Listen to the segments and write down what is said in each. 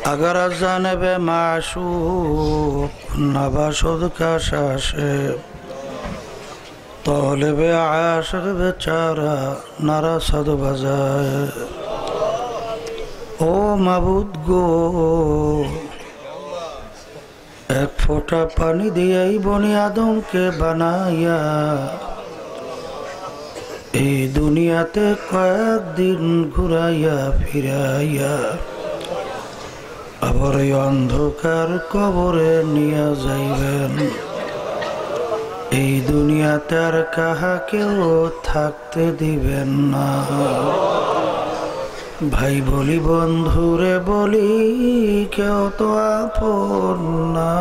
अगर जानब माशूक नबाशुद का शाशे तौलब आशिक बेचारा नारा सद बजाए। ओ माबूद गो एक फोटा पानी दिया बनी आदम के बनाया এই দুনিয়াতে কয়েকদিন ঘুরাইয়া ফিরাইয়া আবার এই অন্ধকার কবরে নিয়ে যাইবেন। এই দুনিয়াতে আর কাহাকেও থাকতে দিবেন না। ভাই বলি বন্ধুরে বলি কেউ তো আপন না।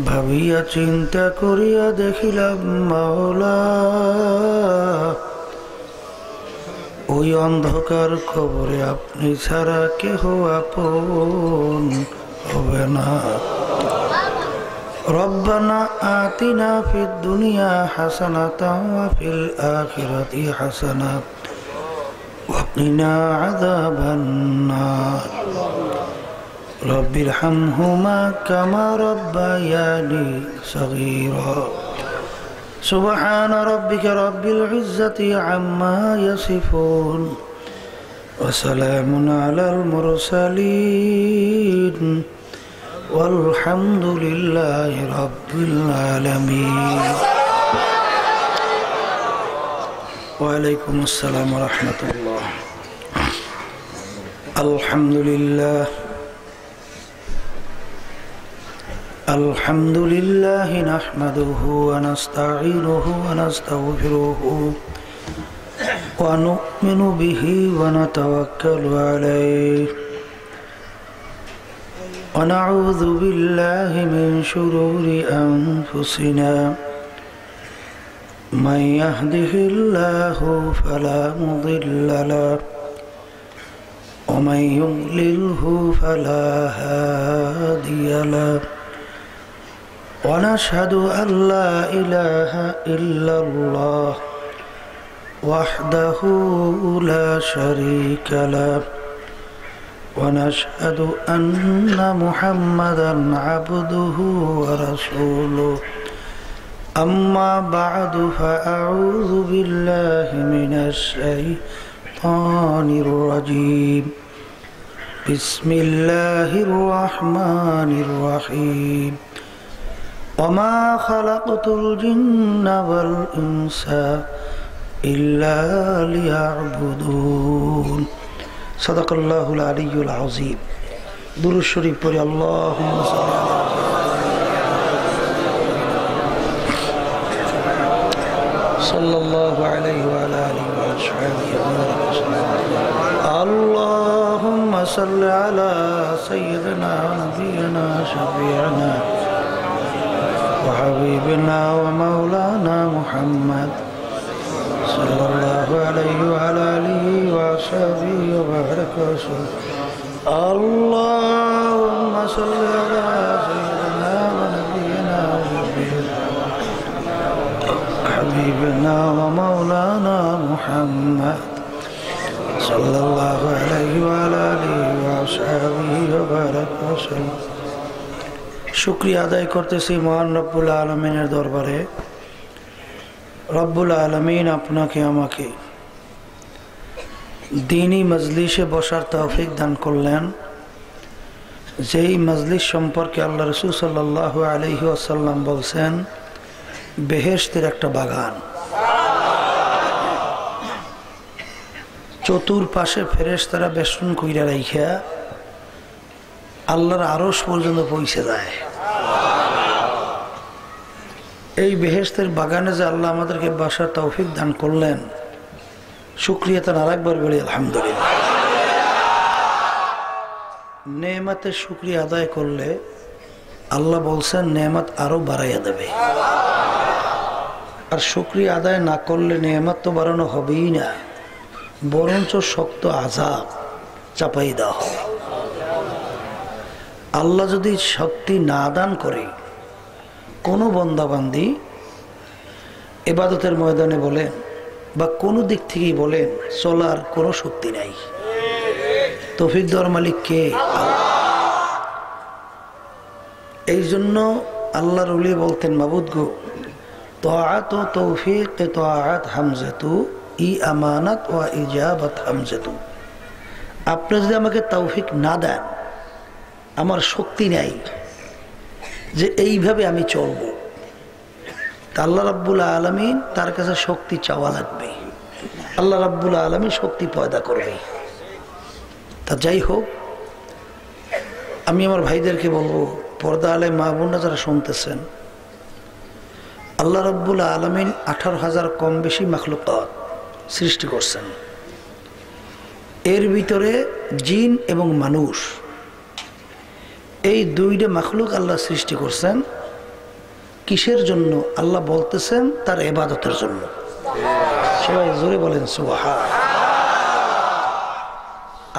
ভাবিয়া চিন্তা করিয়া দেখিলাম মাওলা ওই অন্ধকার কবরে আপনি ছাড়া কেহ আপন হবে না। রব্বানা আতিনা ফিদ দুনিয়া হাসানাতাও ওয়া ফিল আখিরাতি হাসানাত ওয়া কিনা আযাবান নার। رب ارحمهما كما ربياني صغيرا سبحان ربك رب العزة عما يصفون وسلام على المرسلين والحمد لله رب العالمين. وعليكم السلام ورحمة الله. الحمد لله الحمد لله نحمده ونستعينه ونستغفره ونؤمن به ونتوكل عليه ونعوذ بالله من شرور أنفسنا من يهده الله فلا مضل له ومن يضلله فلا هادي له ونشهد أن لا إله إلا الله وحده لا شريك له ونشهد أن محمدا عبده ورسوله. أما بعد فأعوذ بالله من الشيطان الرجيم. بسم الله الرحمن الرحيم. وما خلقت الجن والإنس إلا ليعبدون. صدق الله العلي العظيم. درود الشريف পড়ি اللهم صل صلى الله عليه وعلى آله وأصحابه اللهم صل على سيدنا ونبينا شفيعنا وحبيبنا ومولانا محمد صلى الله عليه وعلى آله وصحبه وبارك وسلم. اللهم صل على سيدنا ونبينا وحبيبنا ومولانا محمد صلى الله عليه وعلى آله وصحبه وبارك وسلم. শুকরিয়া আদায় করতেছি মহান রব্বুল আলমিনের দরবারে। রব্বুল আলমিন আপনাকে আমাকে দ্বীনি মজলিসে বসার তৌফিক দান করলেন, যেই মজলিস সম্পর্কে আল্লাহ রাসূল সাল্লাল্লাহু আলাইহি ওয়াসাল্লাম বলছেন বেহেশতের একটা বাগান। চতুর্পাশে ফেরেশতারা বেষ্টন কইরা রাইখা আল্লাহর আরশ পর্যন্ত পৌঁছে যায়। এই বেহেশতের বাগানে যে আল্লাহ আমাদেরকে বাসার তৌফিক দান করলেন, শুকরিয়া তার আরেকবার বলি আলহামদুলিল্লাহ। নেয়ামতের শুকরিয়া আদায় করলে আল্লাহ বলছেন নেয়ামত আরো বাড়াইয়া দেবে, আর শুকরিয়া আদায় না করলে নেয়ামত তো বাড়ানো হবেই না, বরঞ্চ শক্ত আযাব চাপাই দেওয়া হবে। আল্লাহ যদি শক্তি না দান করে কোনো বন্দাবান্দি ইবাদতের ময়দানে বলেন বা কোনো দিক থেকেই বলেন, চলার কোনো শক্তি নাই। তৌফিক দেওয়ার মালিক কে? এই জন্য আল্লাহর ওলি বলতেন, মাবুদ গো, তাআত ও তৌফিক তাআত হামজাতু ই আমানাত ওয়া ইজাবাত হামজাতু। আপনি যদি আমাকে তৌফিক না দেন, আমার শক্তি নাই যে এইভাবে আমি চলব, তা আল্লাহ রাব্বুল আলামিন তার কাছে শক্তি চাওয়া লাগবে, আল্লাহ রাব্বুল আলামিন শক্তি পয়দা করবে। তা যাই হোক, আমি আমার ভাইদেরকে বলবো, পর্দা আলে মা বোনরা যারা শুনতেছেন, আল্লাহ রাব্বুল আলামিন 18,000 কম বেশি মাখলুকাত সৃষ্টি করছেন। এর ভিতরে জিন এবং মানুষ, এই দুইটা মাখলুক আল্লাহ সৃষ্টি করছেন কিসের জন্য? আল্লাহ বলতেছেন তার ইবাদতের জন্য। সবাই জোরে বলেন সুবহান।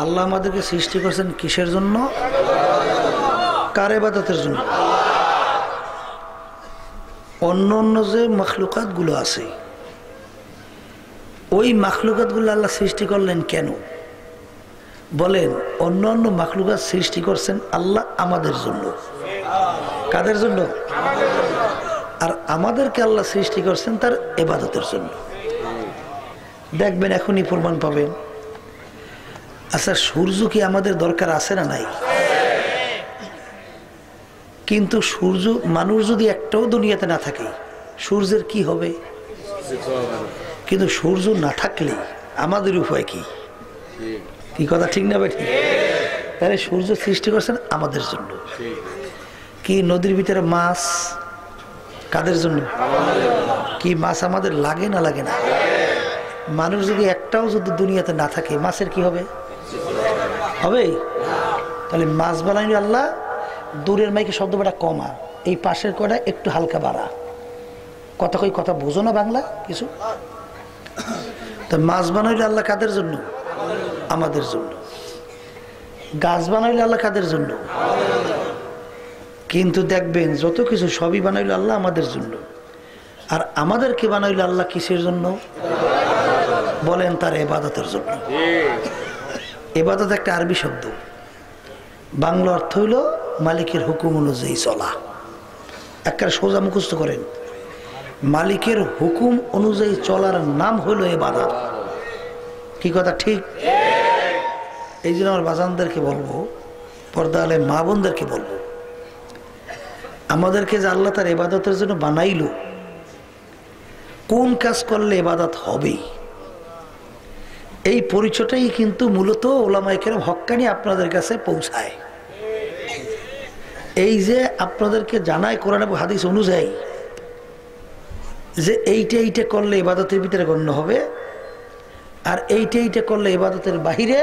আল্লাহ আমাদেরকে সৃষ্টি করছেন কিসের জন্য? কার ইবাদতের জন্য? অন্য অন্য যে মাখলুকাত গুলো আছে, ওই মাখলুকাত গুলো আল্লাহ সৃষ্টি করলেন কেন? বলেন, অন্য অন্য মাখলুকাত সৃষ্টি করছেন আল্লাহ আমাদের জন্য। কাদের জন্য? আর আমাদেরকে আল্লাহ সৃষ্টি করছেন তার ইবাদতের জন্য। দেখবেন এখনই প্রমাণ পাবেন। আচ্ছা, সূর্য কি আমাদের দরকার আছে না নাই? কিন্তু সূর্য, মানুষ যদি একটাও দুনিয়াতে না থাকে, সূর্যের কি হবে? কিন্তু সূর্য না থাকলে আমাদের উপায় কি? কি কথা ঠিক না ভাই? তাহলে সূর্য সৃষ্টি করছেন আমাদের জন্য। কি নদীর ভিতরে মাছ কাদের জন্য? কি মাছ আমাদের লাগে না লাগে না? মানুষ যদি একটাও যদি দুনিয়াতে না থাকে, মাছের কি হবে? হবে? তাহলে মাছ বানাইনি আল্লাহ, দূরের মাইকে শব্দ বেটা কমা, এই পাশের কটা একটু হালকা বাড়া। কথা কই, কথা বোঝো না বাংলা কিছু? তো মাছ বানাইলে আল্লাহ কাদের জন্য? আমাদের জন্য। গাছ বানাইলে আল্লাহ কাদের জন্য? কিন্তু দেখবেন যত কিছু সবই বানাইলে আল্লাহ আমাদের জন্য। আর আমাদেরকে বানাইলে আল্লাহ কিসের জন্য? বলেন, তার ইবাদতের জন্য। ইবাদত একটা আরবি শব্দ, বাংলা অর্থ হইল মালিকের হুকুম অনুযায়ী চলা। একটা সোজা মুখস্থ করেন, মালিকের হুকুম অনুযায়ী চলার নাম হইল ইবাদত। কি কথা ঠিক? এই জন্য আমার বাজানদেরকে বলবো, পর্দা আলে মা বোনদেরকে বলবো, আমাদেরকে যে আল্লাহ তার ইবাদতের জন্য বানাইলো, কোন কাজ করলে ইবাদত হবে, এই পরিচয়টাই কিন্তু মূলত ওলামায়ে কেরাম হক্কানি আপনাদের কাছে পৌঁছায়। এই যে আপনাদেরকে জানায় কোরআন এবং হাদিস অনুযায়ী যে এইটা এইটা করলে ইবাদতের ভিতরে গণ্য হবে, আর এইটা এইটা করলে ইবাদতের বাহিরে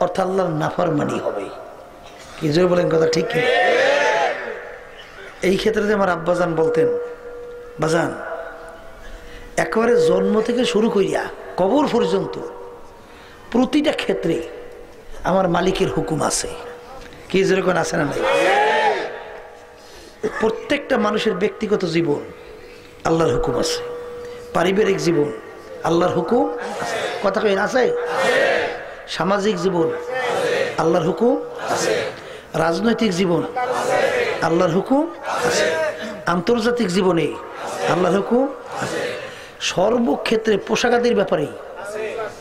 অর্থাৎ আল্লাহর নাফরমানি হবে। কি জোরে বলেন কথা ঠিক কি? এই ক্ষেত্রে আমার আব্বাজান বলতেন, বাজান, একেবারে জন্ম থেকে শুরু করিয়া কবর পর্যন্ত প্রতিটা ক্ষেত্রে আমার মালিকের হুকুম আছে। কি যেরকম আছে না নাই? প্রত্যেকটা মানুষের ব্যক্তিগত জীবন আল্লাহর হুকুম আছে, পারিবারিক জীবন আল্লাহর হুকুম আছে। কথা কই আছে? সামাজিক জীবন আল্লাহর হুকুম আছে, রাজনৈতিক জীবন আল্লাহর হুকুম আছে, আন্তর্জাতিক জীবনে আল্লাহর হুকুম আছে, সর্বক্ষেত্রে পোশাকাদির ব্যাপারে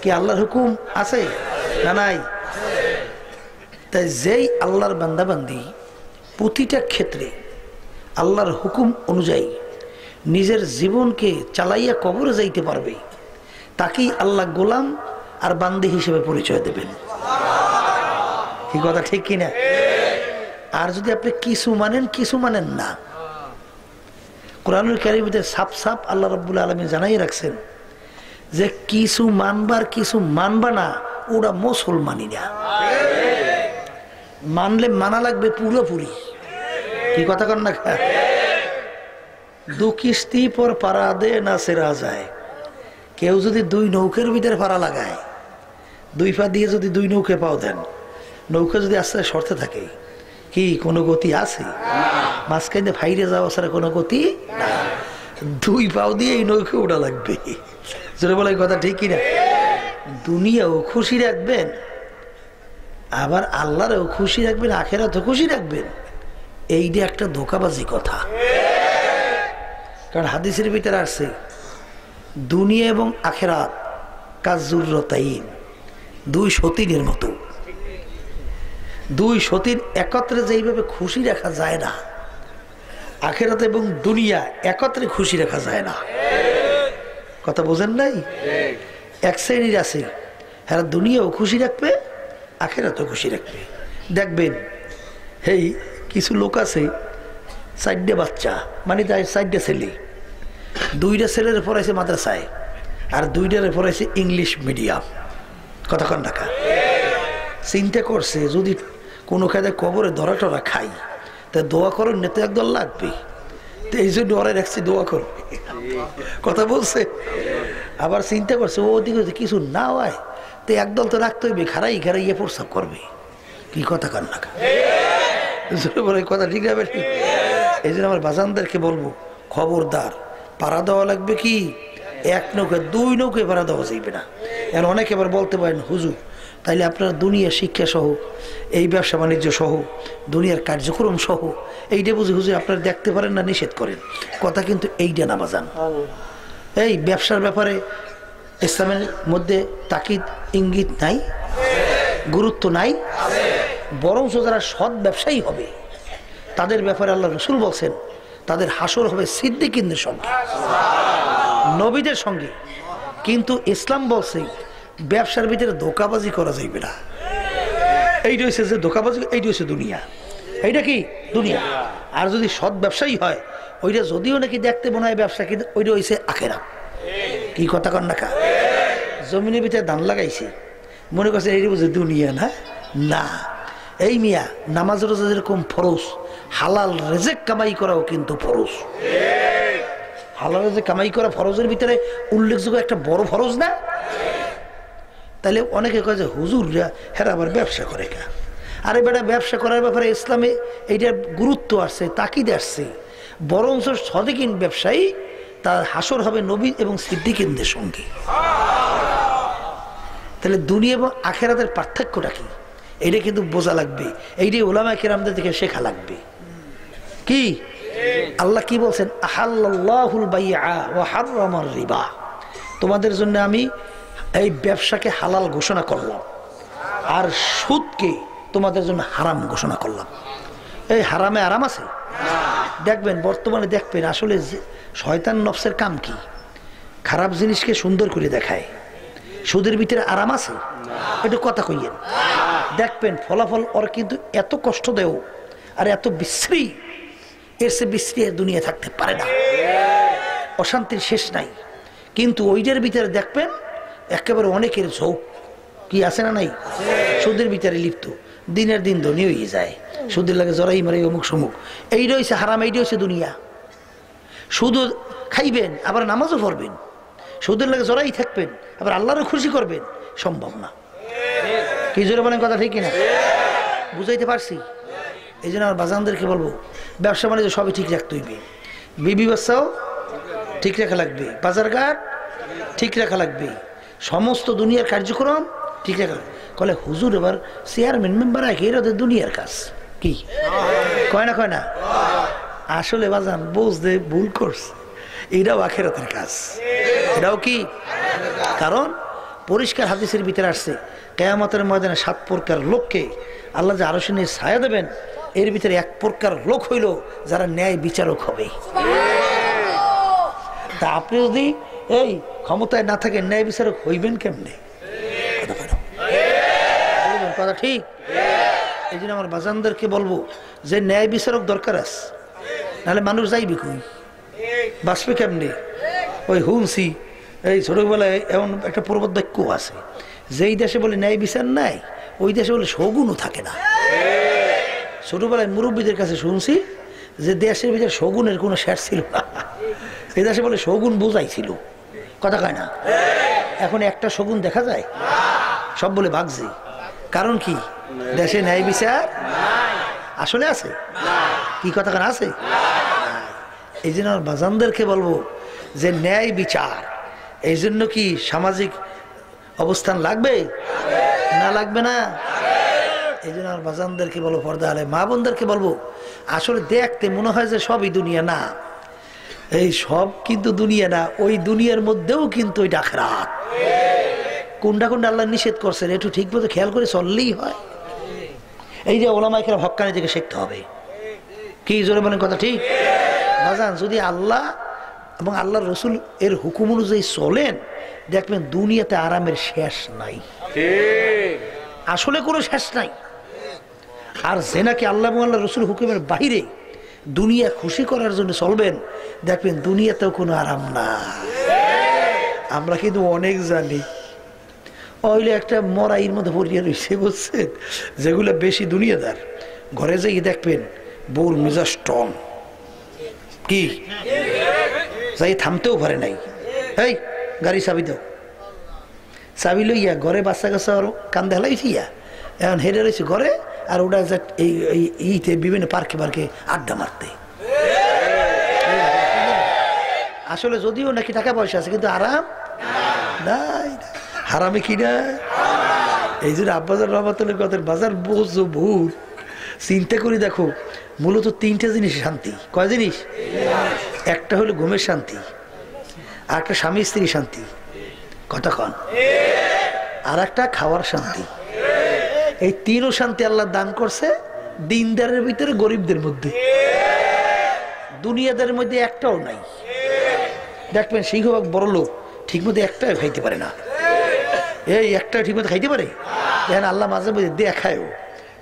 কি আল্লাহর হুকুম আছে না নাই? তাই যেই আল্লাহর বান্দাবান্দি প্রতিটা ক্ষেত্রে আল্লাহর হুকুম অনুযায়ী নিজের জীবনকে চালাইয়া কবরে যাইতে পারবে, তাকেই আল্লাহ গোলাম আর বান্দি হিসেবে পরিচয় দেবেন। কি কথা ঠিক কিনা? আর যদি আপনি কিছু মানেন না, কোরআনুল কারীমে সাফ সাফ আল্লাহ রাব্বুল আলামিন জানাই রাখছেন যে কিছু মানবার কিছু মানবা না, ওরা মুসলমানই না। মানলে মানা লাগবে পুরোপুরি। কি কথা কন না? দু কিস্তি পর পাড়া দে না সেরা যায়। কেউ যদি দুই নৌকের ভিতরে পাড়া লাগায়, দুই পা দিয়ে যদি দুই নৌকে পাও দেন, নৌকা যদি আস্তে আস্তে সরতে থাকে, কি কোনো গতি আছে? মাঝখানে ফাইরে যাওয়া ছাড়া কোনো গতি না। দুই পাও দিয়ে এই নৌকে ওঠা লাগবে। যেটা বলে কথা ঠিক কিনা? দুনিয়াও খুশি রাখবেন, আবার আল্লাহরেও খুশি রাখবেন, আখেরাতেও খুশি রাখবেন। এইটা একটা ধোঁকাবাজি কথা। কারণ হাদিসের ভিতরে আসছে দুনিয়া এবং আখেরাত কাজুরতাইন, দুই সতীনের মতো। দুই সতীন একত্রে যেইভাবে খুশি রাখা যায় না, আখেরাত এবং দুনিয়া একত্রে খুশি রাখা যায় না। কথা বোঝেন নাই? এক শ্রেণীর আছে, হ্যাঁ দুনিয়াও খুশি রাখবে, আখেরাতেও খুশি রাখবে। দেখবেন এই কিছু লোক আছে, 4টে বাচ্চা, মানে তাই 4টে ছেলে, 2টা ছেলের পড়াইছে মাদ্রাসায় আর 2টারে পড়াইছে ইংলিশ মিডিয়াম। কতক্ষণ টাকা চিন্তা করছে যদি কোনো কাজে কবরে ধরা টরা খাই, তা দোয়া করেন না তো একদল লাগবে, তো এই জন্য ওরা রাখছি দোয়া করো। কথা বলছে। আবার চিন্তা করছে ওদিকে যদি কিছু না হয় তো একদল তো রাখতে হইবে, খারাইয়ে প্রস্তাব করবে। কি কথা কন না? বলে কথা ঠিক আছে। এই জন্য আমার বাজানদেরকে বলবো, খবরদার, পাড়া দেওয়া লাগবে কি এক নৌকে, 2 নৌকে পাড়া দেওয়া যাইবে না। এখন অনেকে এবার বলতে পারেন হুজুর তাইলে আপনার দুনিয়া শিক্ষা সহ, এই ব্যবসা বাণিজ্য সহ, দুনিয়ার কার্যক্রম সহ এইটা বুঝে হুজুর আপনারা দেখতে পারেন না, নিষেধ করেন। কথা কিন্তু এইটা না বাজান। এই ব্যবসার ব্যাপারে ইসলামের মধ্যে তাকিদ ইঙ্গিত নাই, গুরুত্ব নাই। বরং যারা সৎ ব্যবসায়ী হবে তাদের ব্যাপারে আল্লাহ রাসূল বলছেন তাদের হাসর হবে সিদ্দিকীনদের সঙ্গে, নবীদের সঙ্গে। কিন্তু ইসলাম বলছে ব্যবসার ভিতরে ধোঁকাবাজি করা যাইবে না। এইটা হচ্ছে যে ধোঁকাবাজি, এইটা হচ্ছে দুনিয়া। এইটা কি দুনিয়া। আর যদি সৎ ব্যবসায়ী হয়, ওইটা যদিও নাকি দেখতে মনে হয় ব্যবসা, কিন্তু ওইটা হচ্ছে আখেরাত। কি কথা কন না? জমিনের ভিতরে ধান লাগাইছে, মনে করছে এইটা বুঝে দুনিয়া না। না, এই মিয়া নামাজ রোজা যেরকম ফরজ, হালাল রেজেক কামাই করাও কিন্তু ফরজ। হালাল রেজেক কামাই করা ফরজের ভিতরে উল্লেখযোগ্য একটা বড় ফরজ না? তাহলে অনেকে কয় যে হুজুররা হ্যাঁ আবার ব্যবসা করে কা। আরে বেটা, ব্যবসা করার ব্যাপারে ইসলামে এইটার গুরুত্ব আসছে, তাকিদ আসছে। বরং সদিকিন ব্যবসায়ী তার হাসর হবে নবী এবং সিদ্দিকিনদের সঙ্গে। তাহলে দুনিয়া এবং আখেরাতের পার্থক্যটা কি, এইটা কিন্তু বোঝা লাগবে। এইটাই উলামায়ে কেরামদের থেকে শেখা লাগবে। কি আল্লাহ কি বলছেন? আহাল্লাল্লাহুল বাইআ ওয়া হাররামার রিবা। তোমাদের জন্য আমি এই ব্যবসাকে হালাল ঘোষণা করলাম, আর সুদকে তোমাদের জন্য হারাম ঘোষণা করলাম। এই হারামে আরাম আছে? দেখবেন বর্তমানে দেখবেন আসলে শয়তান নফসের কাম কি, খারাপ জিনিসকে সুন্দর করে দেখায়। সুদের ভিতরে আরাম আছে? একটু কথা কইয়েন। দেখবেন ফলাফল ওর কিন্তু এত কষ্ট দেও আর এত বিশ্রী, এর সে বিশ্রী দুনিয়া থাকতে পারে না। অশান্তির শেষ নাই। কিন্তু ওইটার ভিতরে দেখবেন একেবারে অনেকের ঝোঁক কি আছে না নাই? সুদের ভিতরে লিপ্ত, দিনের দিন ধনী হয়ে যায়, সুদের লাগে জড়াই মারে অমুক সমুক। এই রয়েছে হারাম, এইটা হচ্ছে দুনিয়া। সুদ খাইবেন আবার নামাজও পড়বেন, সুদের লাগে জড়াই থাকবেন আবার আল্লাহরও খুশি করবেন, সম্ভব না। কি জোরে বলেন কথা ঠিক কিনা? বুঝাইতে পারছি? এই জন্য আমার বাজানদেরকে বলবো, ব্যবসা বাণিজ্য সবই ঠিক রাখতে হইবে। বিবি বাচ্চাও ঠিক রাখা লাগবে, বাজারঘাট ঠিক রাখা লাগবে, সমস্ত দুনিয়ার কার্যক্রম ঠিক রাখা লাগবে। কলে হুজুর এবার চেয়ারম্যান মেম্বার আগে এরা দুনিয়ার কাজ কি কয় না? আসলে বাজান বুঝতে ভুল করছে, এটাও আখিরাতের কাজ। এটাও কি? কারণ পরিষ্কার হাদিসের ভিতরে আসছে কিয়ামতের ময়দানে 7 প্রকার লোককে আল্লাহ যে আরশে নিয়ে ছায়া দেবেন, এর ভিতরে 1 প্রকার লোক হইল যারা ন্যায় বিচারক হবে। তা আপনি যদি এই ক্ষমতায় না থাকেন, ন্যায় বিচারক হইবেন কেমনে? কথা ঠিক? এই জন্য আমার বাজানদেরকে বলবো যে ন্যায় বিচারক দরকার আছে, নাহলে মানুষ যাইবি কই, বাঁচবে কেমনি? ওই হুনসি এই ছোটবেলায় এমন একটা প্রবাদ বাক্য আছে, যেই দেশে বলে ন্যায় বিচার নাই ওই দেশে বলে শগুনও থাকে না। ছোটবেলায় মুরব্বীদের কাছে শুনছি যে দেশের ভিতরে শগুনের কোনো শেষ ছিল না, এই দেশে বলে শগুন বোঝাই ছিল। কথা কয় না? এখন একটা শগুন দেখা যায়, সব বলে ভাগছি। কারণ কি? দেশে ন্যায় বিচার আসলে আছে কি? কথা কেন আছে? এই জন্য আমার বাজানদেরকে বলবো যে ন্যায় বিচার, এই জন্য কি সামাজিক অবস্থান লাগবে না লাগবে না? এই জন্য আমার বাজানদেরকে বলবো, পর্দা আলে মা বোনদেরকে বলবো, আসলে দেখতে মনে হয় যে সবই দুনিয়া, না, এই সব কিন্তু দুনিয়া না, ওই দুনিয়ার মধ্যেও কিন্তু ওই আখিরাত। কোনটা কোনটা আল্লাহ নিষেধ করছেন একটু ঠিক মতো খেয়াল করে চললেই হয়। এই যে ওলামায়ে কেরাম হক্কানি থেকে শিখতে হবে। কি জোরে বলেন? কথা ঠিক? বাজান, যদি আল্লাহ এবং আল্লাহর রসুল এর হুকুম অনুযায়ী চলেন, দেখবেন দুনিয়াতে আরামের শেষ নাই, আসলে কোনো শেষ নাই। আর যে নাকি আল্লাহ এবং আল্লাহ রসুল হুকুমের বাইরে দুনিয়া খুশি করার জন্য চলবেন, দেখবেন দুনিয়াতেও কোনো আরাম না। আমরা কিন্তু অনেক জানি, ওইলে একটা মরাইয়ের মধ্যে পড়িয়ে রয়েছে, বুঝছেন, যেগুলো বেশি দুনিয়াদার। ঘরে যেয়ে দেখবেন বউর মেজাজ স্ট্রং, কি যাই থামতেও পারে নাই, এই গাড়ি চাবি দাও, চাবি লইয়া ঘরে বাচ্চা কাচ্চা কান্দে হেলাইছি, এখন হেরে রয়েছে ঘরে, আর ওটা এইতে বিভিন্ন পার্কে পার্কে আড্ডা মারতে। আসলে যদিও নাকি টাকা পয়সা আছে, কিন্তু আরাম নাই, হারামে কিনা। এই জন্য আব্বাজার রহমাতুল্লাহ কথার বাজার বোঝো ভুল চিন্তা করে দেখো, মূলত তিনটা জিনিস শান্তি। কয় জিনিস? একটা হলো ঘুমের শান্তি, আর একটা স্বামী স্ত্রী শান্তি, কথা কন, আর একটা খাওয়ার শান্তি। এই তিনও শান্তি আল্লাহ দান করছে দিনদারের ভিতরে, গরিবদের মধ্যে। দুনিয়াদের মধ্যে একটাও নাই। দেখবেন সিংহভাগ বড় লোক ঠিক মতো একটাও খাইতে পারে না, এই একটা ঠিক মতো খাইতে পারে। দেখেন আল্লাহ মাঝে মাঝে দেখায়ও,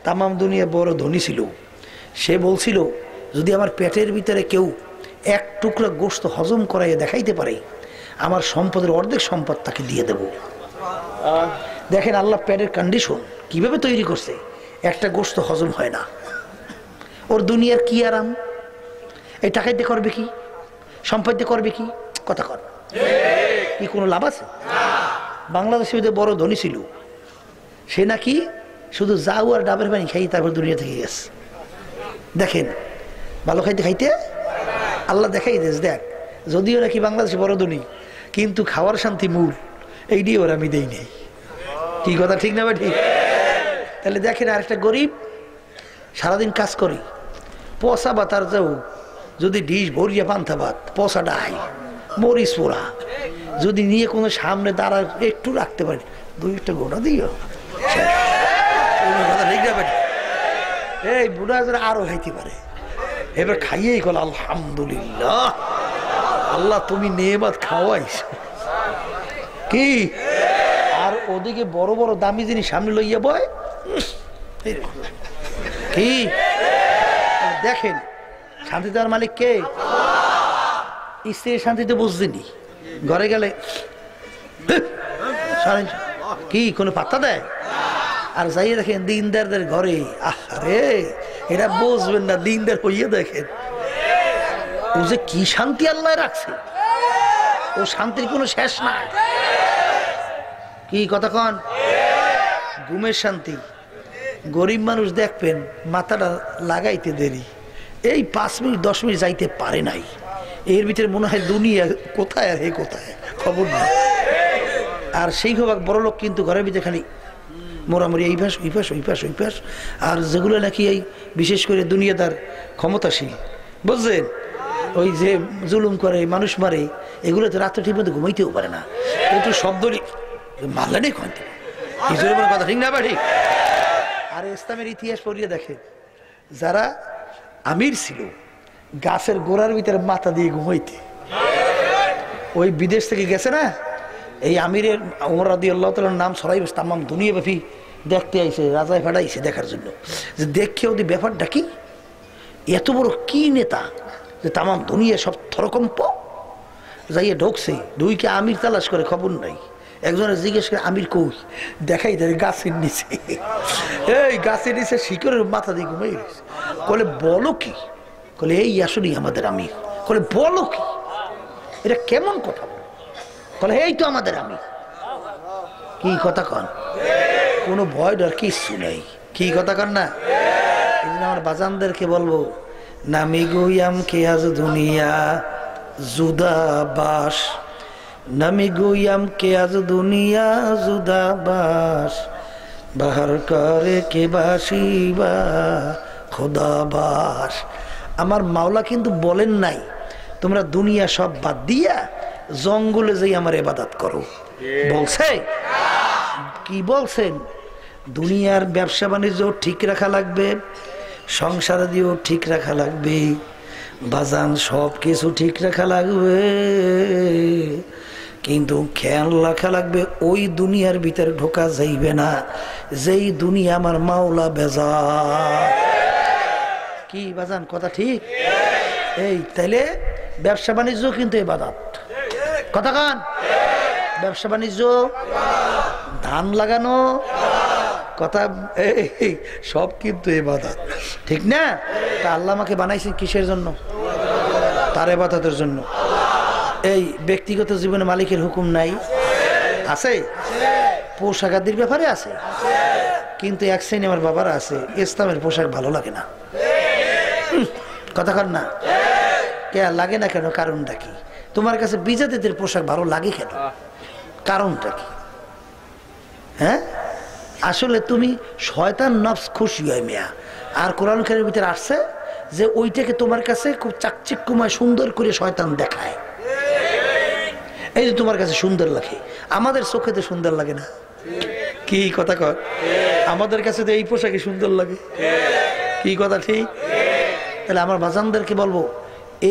তামাম দুনিয়া বড় ধনী ছিল, সে বলছিল যদি আমার পেটের ভিতরে কেউ এক টুকরা গোশত হজম করাইয়া দেখাইতে পারে, আমার সম্পদের অর্ধেক সম্পদ তাকে দিয়ে দেব। দেখেন আল্লাহ পেটের কন্ডিশন কিভাবে তৈরি করছে, একটা গোশত হজম হয় না, ওর দুনিয়ার কি আরাম? এই টাকাইতে করবে কি, সম্পদ দিয়ে করবে কি? কথা কর, কি কোনো লাভ আছে? বাংলাদেশের মধ্যে বড় ধনী ছিল, সে নাকি শুধু যাও আর ডাবের পানি খাই, তারপর দুনিয়া থেকে গেছে। দেখেন ভালো খাইতে খাইতে আল্লাহ দেখাই দেশ, দেখ যদিও নাকি বাংলাদেশে বড় ধনী, কিন্তু খাওয়ার শান্তি মূল, এই দিয়ে ওরা আমি দেই নেই। কি কথা ঠিক না বা ঠিক? তাহলে দেখেন আরেকটা গরিব সারাদিন কাজ করি, পচা ভাত, আর যাও যদি ডিশ ভরিয়া পান্তা ভাত, পচা ডাই, মরিচ পোড়া যদি নিয়ে কোনো সামনে দাঁড়া একটু রাখতে পারি, দুই একটা গোটা দিও, কথা ঠিক না? এই বুড়া আরো খাইতে পারে, এবার খাইয়েই গেল আলহামদুলিল্লাহ, আল্লাহ তুমি নেমাত খাওয়াইছ। কি আর ওদিকে বড় বড় দামি জিনিস সামনে লইয়া বয়, কি দেখেন শান্তি দেওয়ার মালিক কে? স্ত্রীর শান্তিতে বুঝছিনি, ঘরে গেলে কি কোনো পাত্তা দেয়? আর যাইয়ে দেখেন দিনদারদের ঘরে, আরে এটা বুঝবেন না, দিনদার হইয়া দেখেন ও যে কি শান্তি আল্লাহ রাখছে, ও শান্তির কোনো শেষ নাই। কি কথা কন? ঘুমের শান্তি। গরিব মানুষ দেখবেন মাথাটা লাগাইতে দেরি, এই 5 মিনিট 10 মিনিট যাইতে পারে নাই, এর ভিতরে মনে হয় দুনিয়া কোথায় আর হে কোথায়, খবর নেই। আর সেই হোক বড় লোক কিন্তু ঘরের ভিতরে খালি মোরামরি, এই পাশ ওই পাশ, ওই পাশ ওই পাশ। আর যেগুলো নাকি এই বিশেষ করে দুনিয়াদার ক্ষমতাশীল, বুঝলেন, ওই যে জুলুম করে মানুষ মারে, এগুলো তো রাত্রে ঠিক মতো ঘুমাইতেও পারে না, একটু শব্দ মারলে নেই কখন কথা ঠিক না বা ঠিক? আর ইসলামের ইতিহাস পড়িয়ে দেখে, যারা আমির ছিল গাছের গোড়ার ভিতরে মাথা দিয়ে ঘুমাইতে, ওই বিদেশ থেকে গেছে না, এই আমিরের ওমর রাদিয়াল্লাহু তাআলার নাম ছড়াই তামাম দুনিয়াব্যাপী দেখতে আইছে, রাজায় ফাটাইছে দেখার জন্য যে দেখে ওদের ব্যাপারটা কি, এত বড় কি নেতা যে তামাম দুনিয়া সব থরকম্প। যাইয়ে ঢুকছে, ঢুইকে আমির তালাশ করে, খবর নাই। একজনের জিজ্ঞেস করে আমির কই, দেখাই দেয় গাছের নিচে। এই গাছের নিচে শিকড়ের মাথা দিয়ে ঘুমাই গেছে। বলে বলো কি? বলে এই আসলেই আমাদের আমির। বলে বলো কি, এটা কেমন কথা? বলে এই তো আমাদের আমির। কি কথা কন? কোনো ভয় ডর কিচ্ছু নেই। কি কথা কন না? এই জন্য আমার বাজানদেরকে বলবো, নামি গইয়াম কে আজ দুনিয়া জুদা বাস, নামি গইয়াম কে আজ দুনিয়া জুদা বাস, বাহার করে কে বাসিবা খোদা বাস। আমার মাওলা কিন্তু বলেন নাই তোমরা দুনিয়া সব বাদ দিয়া জঙ্গলে যাই আমার ইবাদত করো, বলছে? কি বলছেন? দুনিয়ার ব্যবসা বাণিজ্য ঠিক রাখা লাগবে, সংসার দিয়েও ঠিক রাখা লাগবে, বাজান সব কিছু ঠিক রাখা লাগবে, কিন্তু খেয়াল রাখা লাগবে ওই দুনিয়ার ভিতরে ঢোকা যাইবে না যেই দুনিয়া আমার মাওলা বেজা। কি বাজান কথা ঠিক? এই তাইলে ব্যবসা বাণিজ্য কিন্তু ইবাদত। কথা কান, ব্যবসা বাণিজ্য, ধান লাগানো, কথা সব কিন্তু ইবাদত, ঠিক না? তা আল্লাহ আমাকে বানাইছেন কিসের জন্য? তার ইবাদতের জন্য। এই ব্যক্তিগত জীবনে মালিকের হুকুম নাই? আছে। পোশাক আদির ব্যাপারে আছে, কিন্তু এক শ্রেণী আমার বাবারা আছে ইসলামের পোশাক ভালো লাগে না। কথা কর না, কে লাগে না কেন? কারণটা কি? তোমার কাছে বিজাতিদের পোশাক ভালো লাগে কেন? কারণটা কি? হ্যাঁ, আসলে তুমি শয়তান নফস খুশি হয় মেয়া। আর কোরআন কারীমের ভিতরে আসছে যে ওইটাকে তোমার কাছে খুব চাকচিক্যময় সুন্দর করে শয়তান দেখায়। এই যে তোমার কাছে সুন্দর লাগে, আমাদের চোখেতে সুন্দর লাগে না। কি কথা কর? আমাদের কাছে তো এই পোশাকে সুন্দর লাগে। কি কথা ঠিক? তাহলে আমার বাজানদেরকে বলবো,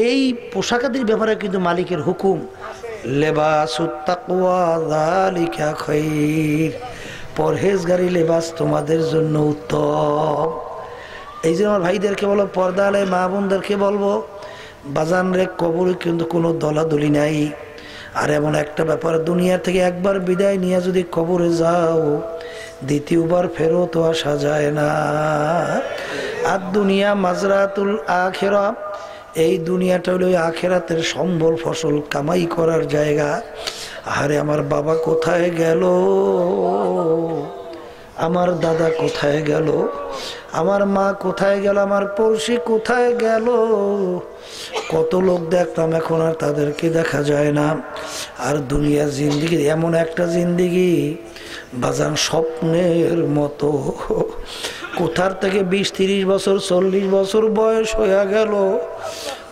এই পোশাকাদির ব্যাপারে কিন্তু মালিকের হুকুম, লেবাসুত তাকওয়া যালিকা খায়র, পরহেজগারি লেবাস তোমাদের জন্য উত্তম। এই যে আমার ভাইদেরকে বলো, পর্দা আলে মা বোনদেরকে বলবো, বাজান রে কবরে কিন্তু কোনো দলাদলি নাই। আর এমন একটা ব্যাপার, দুনিয়া থেকে একবার বিদায় নিয়ে যদি কবরে যাও, দ্বিতীয়বার ফেরত আসা যায় না। আর দুনিয়া মাজরাতুল আখিরা, এই দুনিয়াটা হলো আখিরাতের সম্বল ফসল কামাই করার জায়গা। আরে আমার বাবা কোথায় গেল, আমার দাদা কোথায় গেল, আমার মা কোথায় গেল, আমার পড়শি কোথায় গেল, কত লোক দেখলাম এখন আর তাদেরকে দেখা যায় না। আর দুনিয়ার জিন্দিগি এমন একটা জিন্দিগি বাজান স্বপ্নের মতো। কোথার থেকে 20-30 বছর 40 বছর বয়স হয়ে গেল,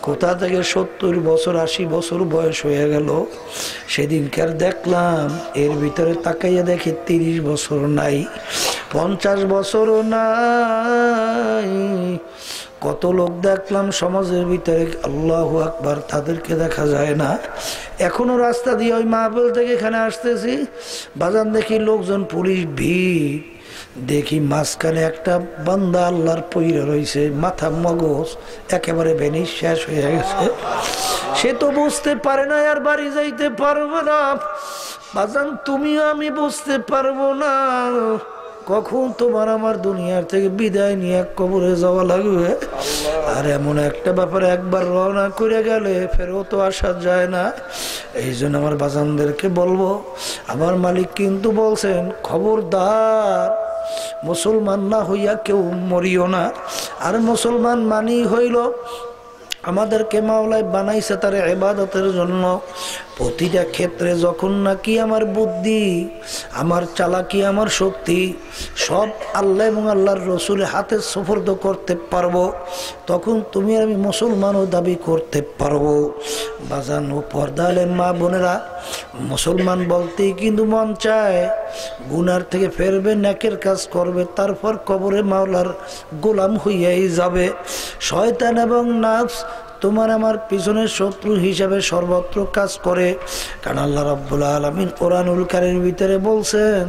কোথা থেকে 70 বছর 80 বছর বয়স হয়ে গেল। সেদিনকার দেখলাম এর ভিতরে তাকাইয়া দেখি 30 বছর নাই, 50 বছরও নাই। কত লোক দেখলাম সমাজের ভিতরে, আল্লাহু আকবার, তাদেরকে দেখা যায় না। এখনো রাস্তা দিয়ে ওই মাহফিল থেকে এখানে আসতেছি, বাজান দেখি লোকজন, পুলিশ ভিড়, দেখি মাঝখানে একটা বান্দা আল্লাহর পইরা রয়েছে, মাথা মগজ একেবারে ভেনিস শেষ হয়ে গেছে। সে তো বুঝতে পারে না আর বাড়ি যাইতে পারবে না। বাজান তুমিও আমি বুঝতে পারবো না কখন তোমার আমার দুনিয়ার থেকে বিদায় নিয়ে কবরে যাওয়া লাগবে। আর এমন একটা ব্যাপারে একবার রওনা করে গেলে ফেরত আসা যায় না। এই জন্য আমার বাজানদেরকে বলবো, আমার মালিক কিন্তু বলছেন, খবরদার মুসলমান না হইয়া কেউ মরিও না। আর মুসলমান মানি হইল আমাদেরকে মাওলাই বানাইছে তার ইবাদতের জন্য। প্রতিটা ক্ষেত্রে যখন নাকি আমার বুদ্ধি, আমার চালাকি, আমার শক্তি সব আল্লাহ এবং আল্লাহর রসুলের হাতে সুপর্দ করতে পারবো, তখন তুমি আর আমি মুসলমানও দাবি করতে পারবো। বাজান ও পর্দালের মা বোনেরা, মুসলমান বলতেই কিন্তু মন চায় গুনার থেকে ফেরবে, নেকের কাজ করবে, তারপর কবরে মাওলার গোলাম হইয়াই যাবে। শয়তান এবং নাফস তোমার আমার পিছনের শত্রু হিসাবে সর্বত্র কাজ করে। কারণ আল্লাহ রাব্বুল আলামিন কোরআনুল কারীমের ভিতরে বলছেন,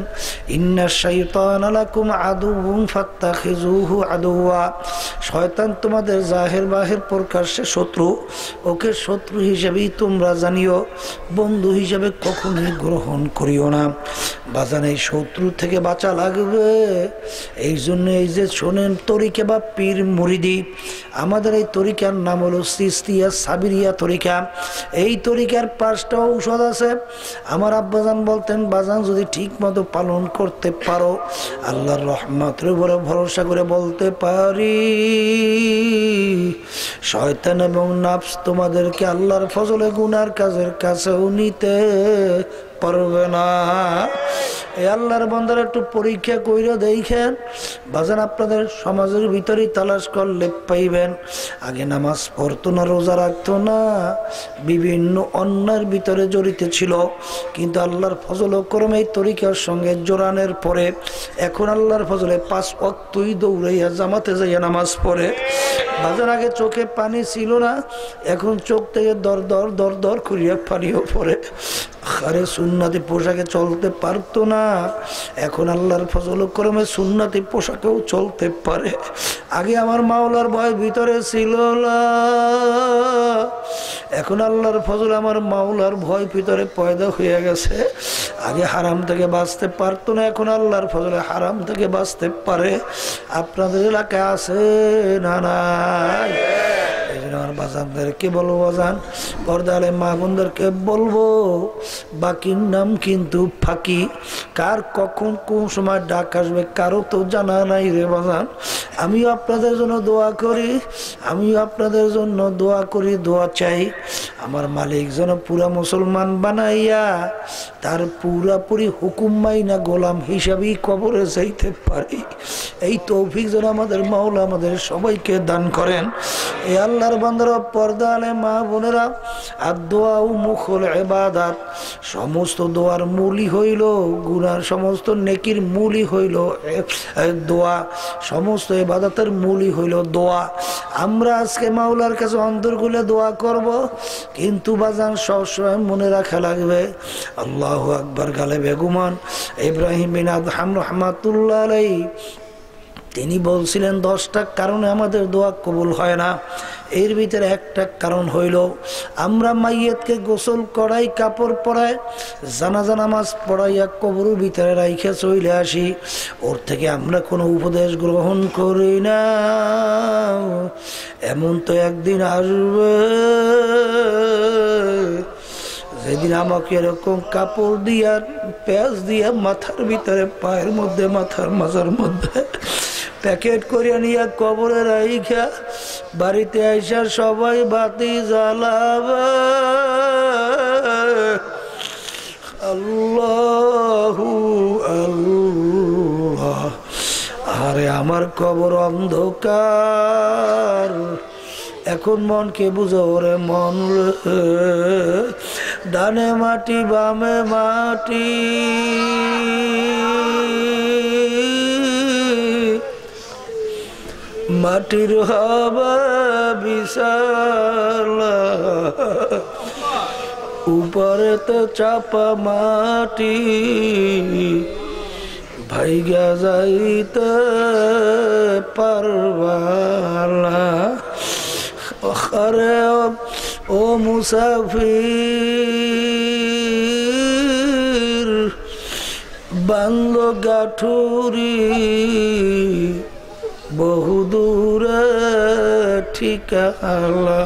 ইন্নাশ শাইতানা লাকুম আদুউন ফাত্তাখিযুহু আদুওয়া, শয়তান তোমাদের জাহির বাহির প্রকাশ্যে শত্রু, ওকে শত্রু হিসেবেই তোমরা জানিও, বন্ধু হিসেবে কখনোই গ্রহণ করিও না। বাজান, এই শত্রু থেকে বাঁচা লাগবে। এই জন্য এই যে শোনেন তরিকা বা পীর মুরিদি, আমাদের এই তরিকার নাম হলো চিশতিয়া সাবিরিয়া তরিকা। এই তরিকার 5টা ঔষধ আছে। আমার আব্বাজান বলতেন, বাজান যদি ঠিক মতো পালন করতে পারো, আল্লাহর রহমতের উপরে ভরসা করে বলতে পারি, শয়তান এবং নাফস তোমাদেরকে আল্লাহর ফজলে গুনার কাজের কাছেও নিতে পারবে না। এই আল্লাহর বান্দারা একটু পরীক্ষা কইরা দেখেন বাজান, আপনাদের সমাজের ভিতরেই তালাশ করলে পাইবেন। আগে নামাজ পড়তো না, রোজা রাখতো না, বিভিন্ন অন্যায়ের ভিতরে জড়িত ছিল, কিন্তু আল্লাহর ফজল করম এই তরিকার সঙ্গে জোরানের পরে এখন আল্লাহর ফজলে 5 ওয়াক্তই দৌড়াইয়া জামাতে যাইয়া নামাজ পড়ে। বাজার আগে চোখে পানি ছিল না, এখন চোখ থেকে দর দর দর দর করিয়া পানিও পড়ে। আরে সুন্নাতি পোশাকে চলতে পারতো না, এখন আল্লাহর ফজল করমে সুন্নাতি পোশাকেও চলতে পারে। আগে আমার মাওলার ভয় ভিতরে ছিল না, এখন আল্লাহর ফজল আমার মাওলার ভয় ভিতরে পয়দা হয়ে গেছে। আগে হারাম থেকে বাঁচতে পারতো না, এখন আল্লাহর ফজলে হারাম থেকে বাঁচতে পারে। আপনাদের এলাকায় আছে না? নাই? এই জন্য আমার বাজানদেরকে বলবো, বাজান পর্দালে মা বোনদেরকে বলবো, বাকির নাম কিন্তু ফাঁকি। কার কখন কোন সময় ডাক আসবে কারো তো জানা নাই রে বাজান। আমিও আপনাদের জন্য দোয়া করি, আমিও আপনাদের জন্য দোয়া করি, দোয়া চাই। আমার মালিক যেন পুরা মুসলমান বানাইয়া তার পুরাপুরি হুকুম মাইনা গোলাম হিসাবেই কবরে যাইতে পারি, এই তৌফিক যেন আমাদের মাওলা আমাদের সবাইকে দান করেন। এই আল্লাহর বান্দারা, পর্দা আলে মা বোনেরা, আর দোয়া ও মুখল ইবাদত, সমস্ত দোয়ার মূলই হইল গুনার, সমস্ত নেকির মূলই হইল দোয়া, সমস্ত ইবাদতের মূলই হইল দোয়া। আমরা আজকে মাওলার কাছে অন্তর খুলে দোয়া করব, কিন্তু বাজান সবসময় মনে রাখা লাগবে, আল্লাহু আকবার গালে বেগুমান ইব্রাহিম বিন আদহাম রহমাতুল্লাহ আলাইহি তিনি বলছিলেন 10টা কারণে আমাদের দোয়া কবুল হয় না। এর ভিতরে একটা কারণ হইল আমরা মাইয়াতকে গোসল করাই, কাপড় পরাই, জানাজা নামাজ পড়াইয়া কবরের ভিতরে রাইখে চলে আসি, ওর থেকে আমরা কোনো উপদেশ গ্রহণ করি না। এমন তো একদিন আসবে যেদিন আমাকে এরকম কাপড় দিয়া পেঁয়াজ দিয়া মাথার ভিতরে, পায়ের মধ্যে, মাথার মাজার মধ্যে প্যাকেট করিয়া নিয়ে কবরে রাইখা বাড়িতে আইসা সবাই বাতি জ্বালাবে। আল্লাহু আল্লাহ, আরে আমার কবর অন্ধকার, এখন মনকে বুঝো রে মন রে, ডানে মাটি বামে মাটি, মাটির হবে বিশালা, উপরে তো চাপা মাটি, ভাইগা যাইতে পারবালা। আরে ও মুসাফির, বাংলো গাঠুরি বহুদূরে ঠিকানা,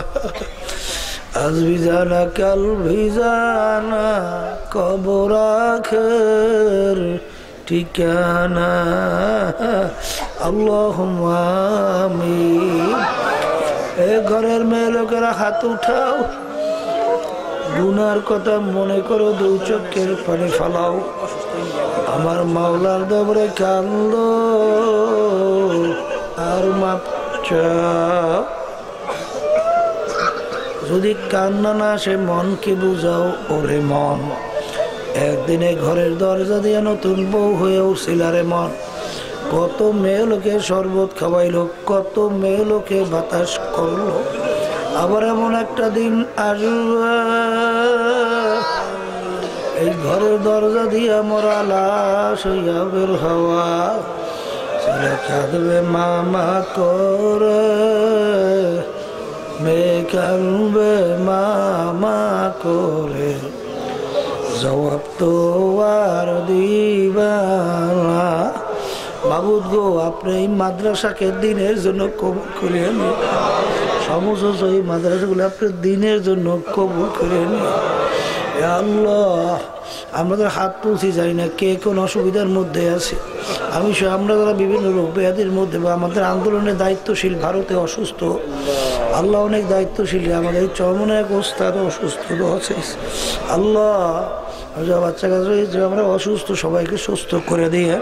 আজ ভিজানা কাল ভিজানা, কবর আখের ঠিকানা। আল্লাহুম্মা আমিন। এ ঘরের মেয়ে লোকেরা হাত উঠাও, গুনার কথা মনে করো, 2 চোখের পানি ফালাও, আমার মাওলার দরবারে কান্দো আর মাপ চাও। যদি কান্না না আসে মনকে বুঝাও, ওরে মন একদিনে ঘরের দরজা দিয়ে নতুন বউ হয়ে উঠছিল রে মন। কত মেয়ে লোকে শরবত খাওয়াইলো, কত মেয়ে লোকে বাতাস করলো, আবার এমন একটা দিন আসবে এই ঘরের দরজা দিয়ে মোরা লাশ হইয়া বের হওয়া, ছেলে কাঁদবে মামা করে, মেয়ে কাঁদবে মামা করে, জবাব তো আর দিবা না। মাবুদ গো, আপনি এই মাদ্রাসাকে দিনের জন্য কবুল করে নিন, সমস্ত এই মাদ্রাসাগুলো আপনি দিনের জন্য কবুল করে নিন। আল্লাহ, আমাদের হাত তুলছি যাই না কে কোন অসুবিধার মধ্যে আছে। আমি আমরা যারা বিভিন্ন রোগ ব্যাধির মধ্যে বা আমাদের আন্দোলনের দায়িত্বশীল, ভারতে অসুস্থ, আল্লাহ অনেক দায়িত্বশীল, আমাদের চরমনে এক ওস্তাদ অসুস্থ আছে আল্লাহ, বাচ্চা কাছে আমরা অসুস্থ সবাইকে সুস্থ করে দিয়ে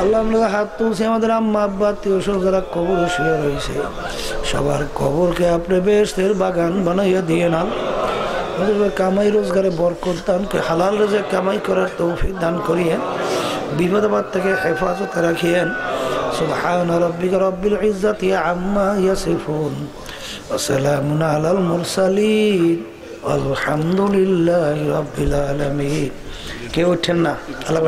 আল্লাহ আমরা হাত তুলছি। আমাদের আম্মা আব্বা আত্মীয় স্বজন যারা কবরে শুয়ে রয়েছে সবার কবরকে আপনি বেহেশতের বাগান বানাইয়া দিয়ে না। কামাই রোজগারে বরকত দান, হালাল রেজে কামাই করার তৌফিক দান করিয়েন, বিপদ আপদ থেকে হেফাজতে রাখিয়েন। সুবহান রাব্বিকা রাব্বিল ইজ্জাতি আম্মা ইয়াসিফুন ওয়া সালামুন আলাল মুরসালিন আলহামদুলিল্লাহি রাব্বিল আলামিন। কেউ ওঠেন না, আল্লাহ